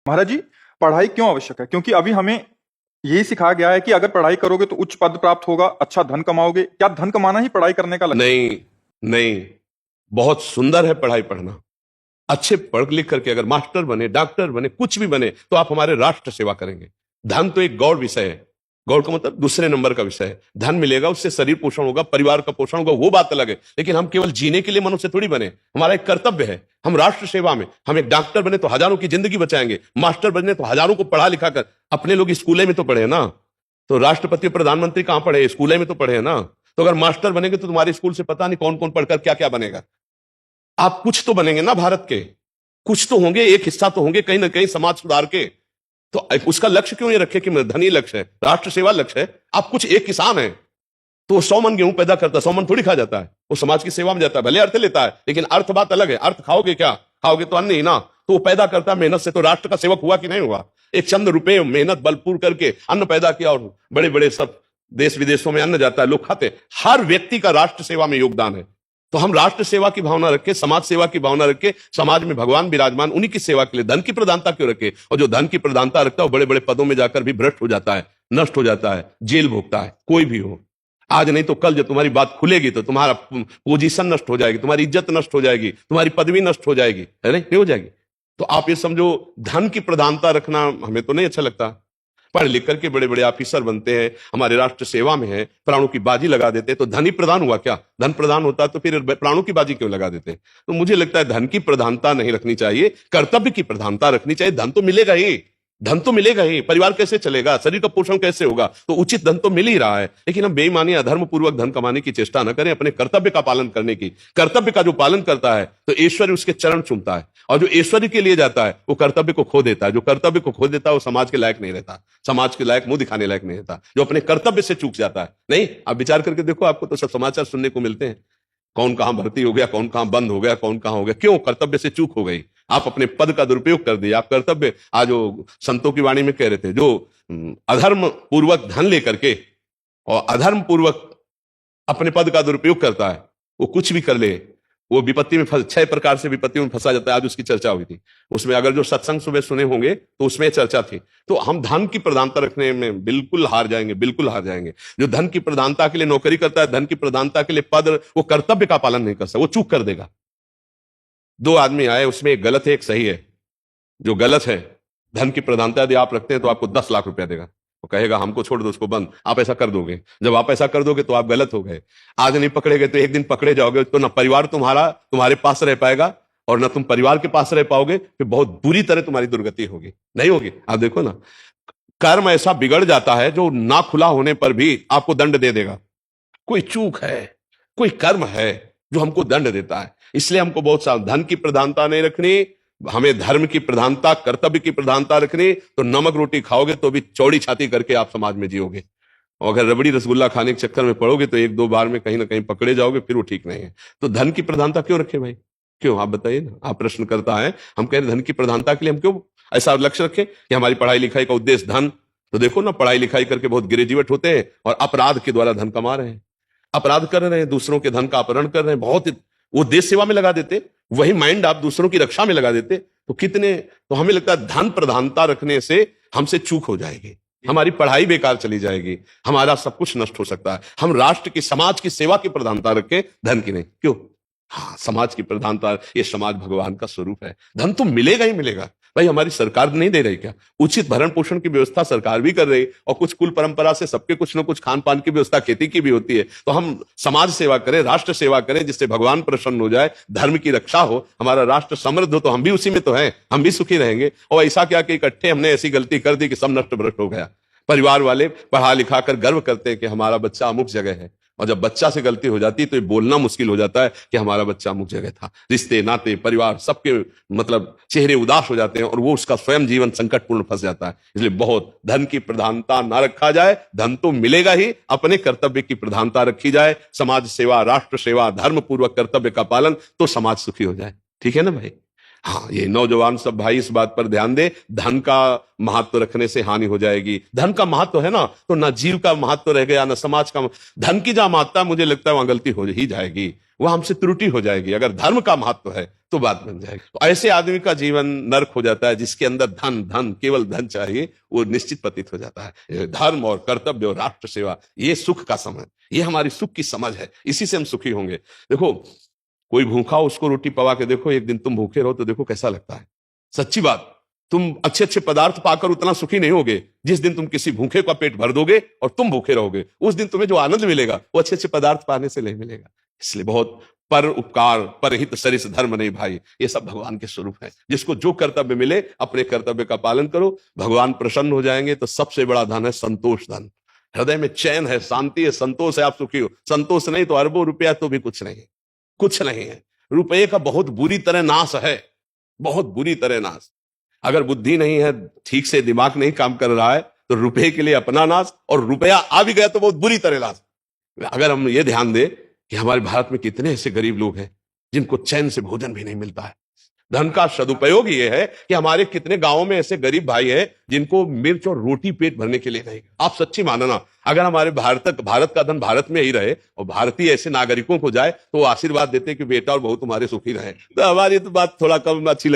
महाराज जी, पढ़ाई क्यों आवश्यक है? क्योंकि अभी हमें यही सिखाया गया है कि अगर पढ़ाई करोगे तो उच्च पद प्राप्त होगा, अच्छा धन कमाओगे। क्या धन कमाना ही पढ़ाई करने का लक्ष्य नहीं, नहीं, बहुत सुंदर है पढ़ाई पढ़ना। अच्छे पढ़ लिख करके अगर मास्टर बने, डॉक्टर बने, कुछ भी बने तो आप हमारे राष्ट्र सेवा करेंगे। धन तो एक गौड़ विषय है। गौड़ का मतलब दूसरे नंबर का विषय है। धन मिलेगा, उससे शरीर पोषण होगा, परिवार का पोषण होगा, वो बात अलग है। लेकिन हम केवल जीने के लिए मनुष्य थोड़ी बने। हमारा एक कर्तव्य है, हम राष्ट्र सेवा में। हम एक डॉक्टर बने तो हजारों की जिंदगी बचाएंगे, मास्टर बने तो हजारों को पढ़ा लिखा कर। अपने लोग स्कूले में तो पढ़े ना, तो राष्ट्रपति प्रधानमंत्री कहां पढ़े? स्कूले में तो पढ़े ना। तो अगर मास्टर बनेंगे तो तुम्हारे स्कूल से पता नहीं कौन कौन पढ़कर क्या क्या बनेगा। आप कुछ तो बनेंगे ना भारत के, कुछ तो होंगे, एक हिस्सा तो होंगे कहीं ना कहीं समाज सुधार के। तो उसका लक्ष्य क्यों ये रखे कि धनी लक्ष्य है, राष्ट्र सेवा लक्ष्य है? आप कुछ, एक किसान है तो वो 100 मन गेहूं पैदा करता है, 100 मन थोड़ी खा जाता है, वो समाज की सेवा में जाता है। भले अर्थ लेता है, लेकिन अर्थ बात अलग है। अर्थ खाओगे क्या? खाओगे तो अन्न ही ना। तो वो पैदा करता है मेहनत से, तो राष्ट्र का सेवक हुआ कि नहीं हुआ? एक चंद रुपए मेहनत बलपूर करके अन्न पैदा किया, और बड़े बड़े सब देश विदेशों में अन्न जाता है, लोग खाते। हर व्यक्ति का राष्ट्र सेवा में योगदान है। तो हम राष्ट्र सेवा की भावना रखें, समाज सेवा की भावना रखें। समाज में भगवान विराजमान, उन्हीं की सेवा के लिए धन की प्रधानता क्यों रखे? और जो धन की प्रधानता रखता है वो बड़े बड़े पदों में जाकर भी भ्रष्ट हो जाता है, नष्ट हो जाता है, जेल भोगता है। कोई भी हो, आज नहीं तो कल जब तुम्हारी बात खुलेगी तो तुम्हारा पोजीशन नष्ट हो जाएगी, तुम्हारी इज्जत नष्ट हो जाएगी, तुम्हारी पदवी नष्ट हो जाएगी, है नहीं हो जाएगी। तो आप ये समझो, धन की प्रधानता रखना हमें तो नहीं अच्छा लगता। पढ़ लिख करके बड़े बड़े ऑफिसर बनते हैं, हमारे राष्ट्र सेवा में है, प्राणों की बाजी लगा देते हैं। तो धन ही प्रधान हुआ क्या? धन प्रधान होता तो फिर प्राणों की बाजी क्यों लगा देते? तो मुझे लगता है धन की प्रधानता नहीं रखनी चाहिए, कर्तव्य की प्रधानता रखनी चाहिए। धन तो मिलेगा ही, धन तो मिलेगा ही, परिवार कैसे चलेगा, शरीर का पोषण कैसे होगा? तो उचित धन तो मिल ही रहा है। लेकिन हम बेईमानी, अधर्म पूर्वक धन कमाने की चेष्टा न करें, अपने कर्तव्य का पालन करने की। कर्तव्य का जो पालन करता है तो ईश्वर उसके चरण चूमता है, और जो ईश्वर के लिए जाता है वो कर्तव्य को खो देता है। जो कर्तव्य को खो देता है वो समाज के लायक नहीं रहता, समाज के लायक, मुंह दिखाने लायक नहीं रहता। जो अपने कर्तव्य से चूक जाता है, नहीं, आप विचार करके देखो, आपको तो सब समाचार सुनने को मिलते हैं। कौन कहां भर्ती हो गया, कौन कहां बंद हो गया, कौन कहां हो गया। क्यों? कर्तव्य से चूक हो गई। आप अपने पद का दुरुपयोग कर दिया, आप कर्तव्य, आज वो संतों की वाणी में कह रहे थे, जो अधर्म पूर्वक धन लेकर के और अधर्म पूर्वक अपने पद का दुरुपयोग करता है, वो कुछ भी कर ले, वो विपत्ति में 6 प्रकार से विपत्ति में फंसा जाता है। आज उसकी चर्चा हुई थी, उसमें अगर जो सत्संग सुबह सुने होंगे तो उसमें चर्चा थी। तो हम धन की प्रधानता रखने में बिल्कुल हार जाएंगे, बिल्कुल हार जाएंगे। जो धन की प्रधानता के लिए नौकरी करता है, धन की प्रधानता के लिए पद, वो कर्तव्य का पालन नहीं कर सकता, वो चूक कर देगा। 2 आदमी आए, उसमें एक गलत है, एक सही है। जो गलत है, धन की प्रधानता यदि आप रखते हैं तो आपको 10 लाख रुपया देगा, वो कहेगा हमको छोड़ दो, उसको बंद। आप ऐसा कर दोगे, जब आप ऐसा कर दोगे तो आप गलत हो गए। आज नहीं पकड़े गए तो एक दिन पकड़े जाओगे, तो ना परिवार तुम्हारे पास रह पाएगा, और ना तुम परिवार के पास रह पाओगे। फिर बहुत बुरी तरह तुम्हारी दुर्गति होगी, नहीं होगी? आप देखो ना, कर्म ऐसा बिगड़ जाता है जो ना खुला होने पर भी आपको दंड दे देगा। कोई चूक है, कोई कर्म है जो हमको दंड देता है। इसलिए हमको बहुत धन की प्रधानता नहीं रखनी, हमें धर्म की प्रधानता, कर्तव्य की प्रधानता रखनी। तो नमक रोटी खाओगे तो भी चौड़ी छाती करके आप समाज में जियोगे, और अगर रबड़ी रसगुल्ला खाने के चक्कर में पड़ोगे तो 1-2 बार में कहीं ना कहीं पकड़े जाओगे, फिर वो ठीक नहीं है। तो धन की प्रधानता क्यों रखे भाई? क्यों? आप बताइए ना। आप प्रश्न करता है, हम कह रहे धन की प्रधानता के लिए हम क्यों ऐसा लक्ष्य रखें कि हमारी पढ़ाई लिखाई का उद्देश्य धन? तो देखो ना, पढ़ाई लिखाई करके बहुत ग्रेजुएट होते हैं और अपराध के द्वारा धन कमा रहे हैं, अपराध कर रहे हैं, दूसरों के धन का अपहरण कर रहे हैं। बहुत वो देश सेवा में लगा देते, वही माइंड आप दूसरों की रक्षा में लगा देते तो कितने। तो हमें लगता है धन प्रधानता रखने से हमसे चूक हो जाएगी, हमारी पढ़ाई बेकार चली जाएगी, हमारा सब कुछ नष्ट हो सकता है। हम राष्ट्र की, समाज की सेवा की प्रधानता रखें, धन की नहीं। क्यों? हाँ, समाज की प्रधानता, ये समाज भगवान का स्वरूप है। धन तो मिलेगा ही मिलेगा भाई। हमारी सरकार नहीं दे रही क्या? उचित भरण पोषण की व्यवस्था सरकार भी कर रही, और कुछ कुल परंपरा से सबके कुछ न कुछ खान पान की व्यवस्था, खेती की भी होती है। तो हम समाज सेवा करें, राष्ट्र सेवा करें, जिससे भगवान प्रसन्न हो जाए, धर्म की रक्षा हो, हमारा राष्ट्र समृद्ध हो। तो हम भी उसी में तो हैं, हम भी सुखी रहेंगे। और ऐसा क्या कि इकट्ठे हमने ऐसी गलती कर दी कि सब नष्ट भ्रष्ट हो गया। परिवार वाले पढ़ा लिखा कर गर्व करते हैं कि हमारा बच्चा अमुक जगह है, और जब बच्चा से गलती हो जाती है तो ये बोलना मुश्किल हो जाता है कि हमारा बच्चा अमुक जगह था। रिश्ते नाते परिवार सबके मतलब चेहरे उदास हो जाते हैं, और वो उसका स्वयं जीवन संकटपूर्ण फंस जाता है। इसलिए बहुत धन की प्रधानता ना रखा जाए, धन तो मिलेगा ही, अपने कर्तव्य की प्रधानता रखी जाए। समाज सेवा, राष्ट्र सेवा, धर्म पूर्वक कर्तव्य का पालन, तो समाज सुखी हो जाए। ठीक है ना भाई? हाँ, ये नौजवान सब भाई इस बात पर ध्यान दे, धन का महत्व रखने से हानि हो जाएगी। धन का महत्व है ना, तो ना जीव का महत्व रह गया, ना समाज का। धन की जहां महत्ता मुझे लगता है वहां गलती हो ही जाएगी, वह हमसे त्रुटि हो जाएगी। अगर धर्म का महत्व है तो बात बन जाएगी। तो ऐसे आदमी का जीवन नर्क हो जाता है, जिसके अंदर धन धन केवल धन चाहिए, वो निश्चित पतित हो जाता है। धर्म और कर्तव्य और राष्ट्र सेवा, ये सुख का समय, ये हमारी सुख की समझ है, इसी से हम सुखी होंगे। देखो, कोई भूखा हो, उसको रोटी पवा के देखो, एक दिन तुम भूखे रहो तो देखो कैसा लगता है। सच्ची बात, तुम अच्छे अच्छे पदार्थ पाकर उतना सुखी नहीं होगे। जिस दिन तुम किसी भूखे का पेट भर दोगे और तुम भूखे रहोगे, उस दिन तुम्हें जो आनंद मिलेगा वो अच्छे अच्छे पदार्थ पाने से नहीं मिलेगा। इसलिए बहुत पर उपकार, परहित सरिस धर्म नहीं भाई, ये सब भगवान के स्वरूप है। जिसको जो कर्तव्य मिले अपने कर्तव्य का पालन करो, भगवान प्रसन्न हो जाएंगे। तो सबसे बड़ा धन है संतोष धन। हृदय में चैन है, शांति है, संतोष है, आप सुखी हो। संतोष नहीं तो अरबों रुपया तो भी कुछ नहीं, कुछ नहीं है। रुपये का बहुत बुरी तरह नाश है, बहुत बुरी तरह नाश। अगर बुद्धि नहीं है, ठीक से दिमाग नहीं काम कर रहा है, तो रुपये के लिए अपना नाश, और रुपया आ भी गया तो बहुत बुरी तरह नाश। अगर हम ये ध्यान दें कि हमारे भारत में कितने ऐसे गरीब लोग हैं जिनको चैन से भोजन भी नहीं मिलता है। धन का सदुपयोग ये है कि हमारे कितने गांवों में ऐसे गरीब भाई हैं जिनको मिर्च और रोटी पेट भरने के लिए नहीं। आप सच्ची मानना, अगर हमारे भारत का धन भारत में ही रहे और भारतीय ऐसे नागरिकों को जाए तो वो आशीर्वाद देते कि बेटा और बहू तुम्हारे सुखी रहे। तो हमारी तो बात थोड़ा कम अच्छी लगी।